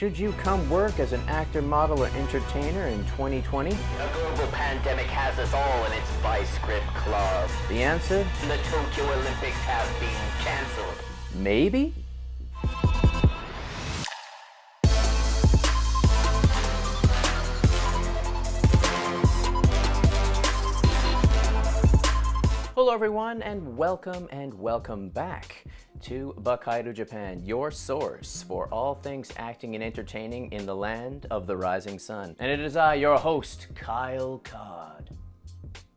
Should you come work as an actor, model, or entertainer in 2020? A global pandemic has us all in its vice grip club. The answer? The Tokyo Olympics have been cancelled. Maybe? Hello everyone, and welcome back to BAKAIRU Japan, your source for all things acting and entertaining in the land of the rising sun. And it is I, your host, Kyle Codd.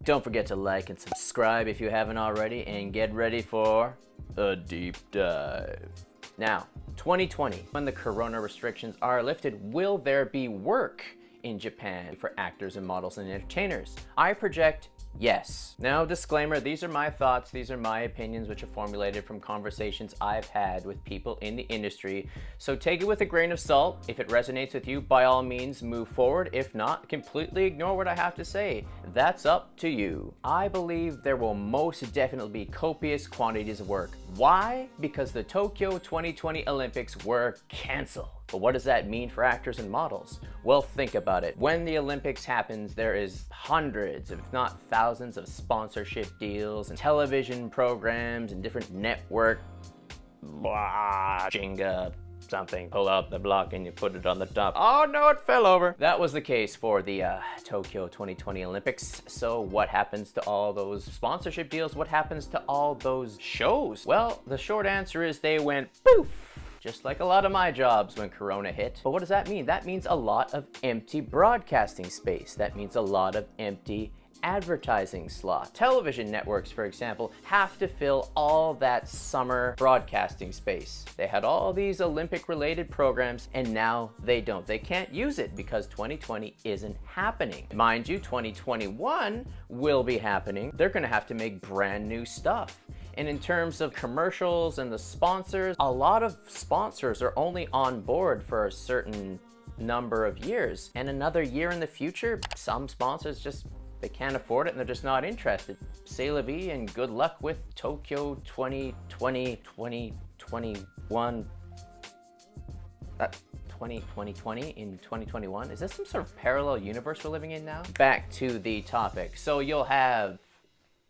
Don't forget to like and subscribe if you haven't already, and get ready for a deep dive. Now, 2020, when the corona restrictions are lifted, will there be work in Japan for actors and models and entertainers? I project yes. Now, disclaimer, these are my thoughts, these are my opinions, which are formulated from conversations I've had with people in the industry. So take it with a grain of salt. If it resonates with you, by all means, move forward. If not, completely ignore what I have to say. That's up to you. I believe there will most definitely be copious quantities of work. Why? Because the Tokyo 2020 Olympics were canceled. But what does that mean for actors and models? Well, think about it. When the Olympics happens, there is hundreds, if not thousands, of sponsorship deals and television programs and different network Jenga something. Pull out the block and you put it on the top. Oh no, it fell over. That was the case for the Tokyo 2020 Olympics. So what happens to all those sponsorship deals? What happens to all those shows? Well, the short answer is they went poof. Just like a lot of my jobs when Corona hit. But what does that mean? That means a lot of empty broadcasting space. That means a lot of empty advertising slots. Television networks, for example, have to fill all that summer broadcasting space. They had all these Olympic-related programs, and now they don't. They can't use it because 2020 isn't happening. Mind you, 2021 will be happening. They're gonna have to make brand new stuff. And in terms of commercials and the sponsors, a lot of sponsors are only on board for a certain number of years. And another year in the future, some sponsors they can't afford it and they're just not interested. C'est la vie and good luck with Tokyo 2020, 2021. 2020 in 2021? Is this some sort of parallel universe we're living in now? Back to the topic. So you'll have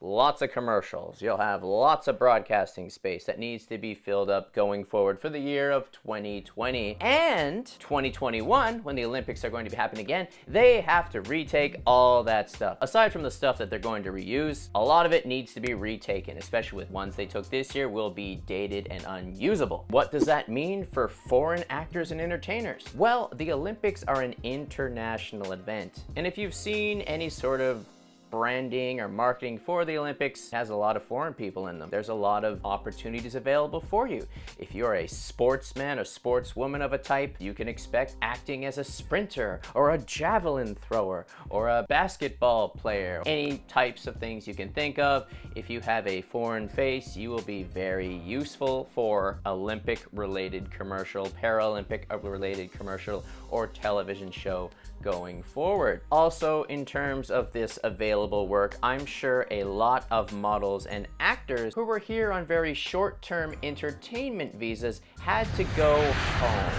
lots of commercials. You'll have lots of broadcasting space that needs to be filled up going forward for the year of 2020. And 2021, when the Olympics are going to be happening again, they have to retake all that stuff. Aside from the stuff that they're going to reuse, a lot of it needs to be retaken, especially with ones they took this year will be dated and unusable. What does that mean for foreign actors and entertainers? Well, the Olympics are an international event. And if you've seen any sort of branding or marketing for the Olympics, has a lot of foreign people in them. There's a lot of opportunities available for you. If you're a sportsman or sportswoman of a type, you can expect acting as a sprinter or a javelin thrower or a basketball player. Any types of things you can think of. If you have a foreign face, you will be very useful for Olympic-related commercial, Paralympic-related commercial, or television show going forward. Also, in terms of this available work, I'm sure a lot of models and actors who were here on very short-term entertainment visas had to go home.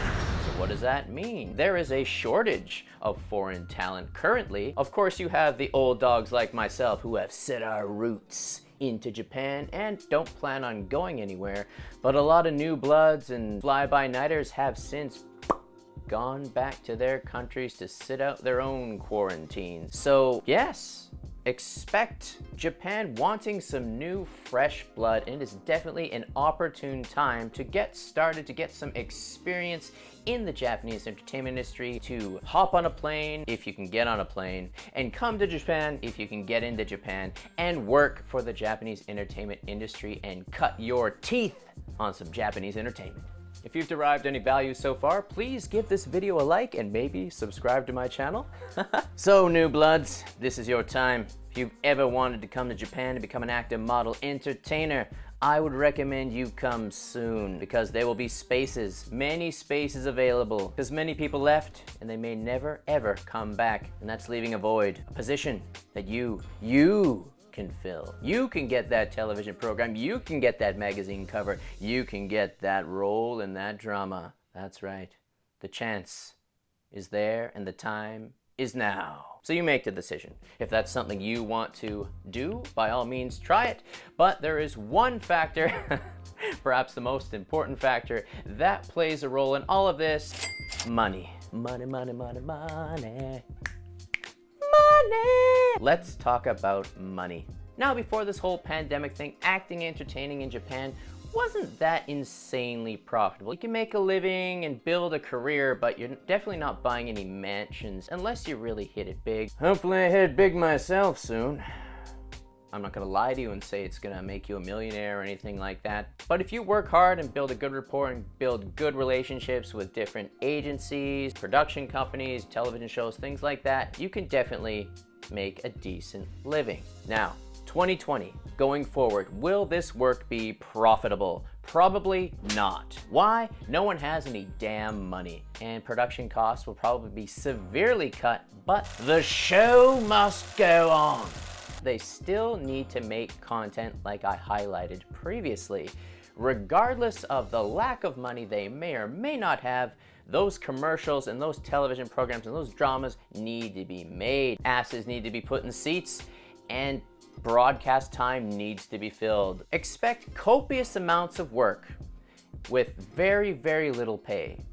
So what does that mean? There is a shortage of foreign talent currently. Of course, you have the old dogs like myself who have set our roots into Japan and don't plan on going anywhere, but a lot of new bloods and fly-by-nighters have since gone back to their countries to sit out their own quarantines. So yes, expect Japan wanting some new fresh blood, and it is definitely an opportune time to get started, to get some experience in the Japanese entertainment industry, to hop on a plane if you can get on a plane, and come to Japan if you can get into Japan, and work for the Japanese entertainment industry and cut your teeth on some Japanese entertainment. If you've derived any value so far, please give this video a like and maybe subscribe to my channel. So, new bloods, this is your time. If you've ever wanted to come to Japan to become an actor, model, entertainer, I would recommend you come soon because there will be spaces, many spaces available, because many people left and they may never ever come back, and that's leaving a void, a position that you can fill. You can get that television program, you can get that magazine cover, you can get that role in that drama. That's right. The chance is there and the time is now. So you make the decision. If that's something you want to do, by all means try it. But there is one factor, perhaps the most important factor, that plays a role in all of this. Money. Money, money, money, money. Money! Let's talk about money. Now, before this whole pandemic thing, acting and entertaining in Japan wasn't that insanely profitable. You can make a living and build a career, but you're definitely not buying any mansions unless you really hit it big. Hopefully I hit it big myself soon. I'm not gonna lie to you and say it's gonna make you a millionaire or anything like that. But if you work hard and build a good rapport and build good relationships with different agencies, production companies, television shows, things like that, you can definitely make a decent living. Now, 2020, going forward, will this work be profitable? Probably not. Why? No one has any damn money, and production costs will probably be severely cut, but the show must go on. They still need to make content like I highlighted previously. Regardless of the lack of money they may or may not have, those commercials and those television programs and those dramas need to be made. Asses need to be put in seats, and broadcast time needs to be filled. Expect copious amounts of work with very, very little pay.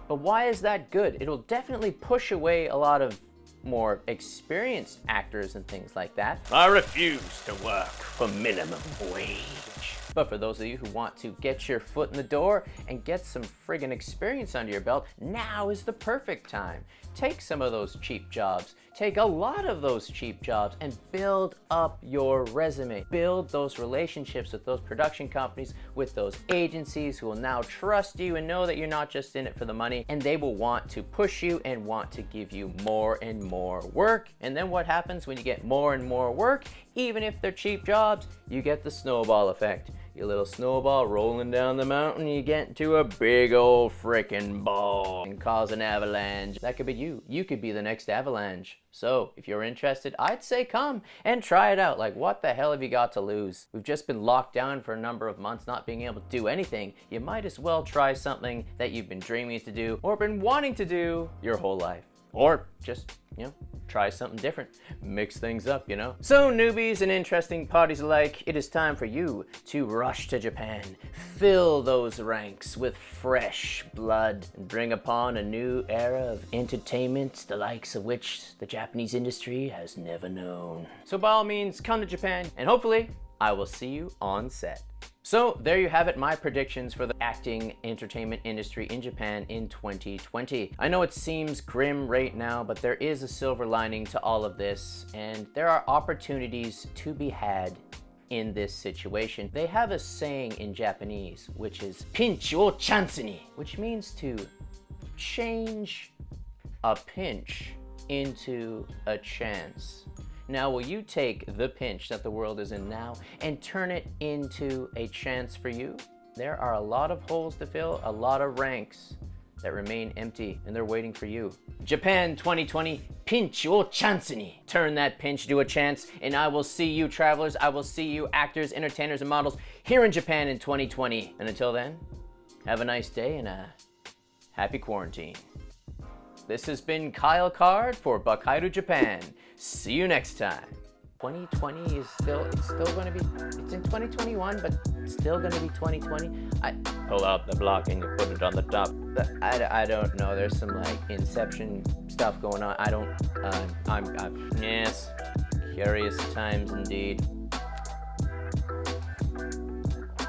But why is that good? It'll definitely push away a lot of more experienced actors and things like that. I refuse to work for minimum wage. But for those of you who want to get your foot in the door and get some friggin' experience under your belt, now is the perfect time. Take some of those cheap jobs. Take a lot of those cheap jobs and build up your resume. Build those relationships with those production companies, with those agencies who will now trust you and know that you're not just in it for the money, and they will want to push you and want to give you more and more work. And then what happens when you get more and more work? Even if they're cheap jobs, you get the snowball effect. Your little snowball rolling down the mountain, you get into a big old frickin' ball and cause an avalanche. That could be you. You could be the next avalanche. So if you're interested, I'd say come and try it out. Like, what the hell have you got to lose? We've just been locked down for a number of months, not being able to do anything. You might as well try something that you've been dreaming to do or been wanting to do your whole life. Or just, try something different. Mix things up, So newbies and interesting parties alike, it is time for you to rush to Japan. Fill those ranks with fresh blood and bring upon a new era of entertainment, the likes of which the Japanese industry has never known. So by all means, come to Japan, and hopefully I will see you on set. So there you have it, my predictions for the acting entertainment industry in Japan in 2020. I know it seems grim right now, but there is a silver lining to all of this, and there are opportunities to be had in this situation. They have a saying in Japanese, which is pinch o chance ni, which means to change a pinch into a chance. Now, will you take the pinch that the world is in now and turn it into a chance for you? There are a lot of holes to fill, a lot of ranks that remain empty, and they're waiting for you. Japan 2020, pinch o chance ni. Turn that pinch to a chance, and I will see you travelers, I will see you actors, entertainers, and models here in Japan in 2020. And until then, have a nice day and a happy quarantine. This has been Kyle Card for BAKAIRU Japan. See you next time. 2020 is it's in 2021, but it's still gonna be 2020. I pull out the block and you put it on the top. I don't know, there's some like Inception stuff going on. Yes, curious times indeed.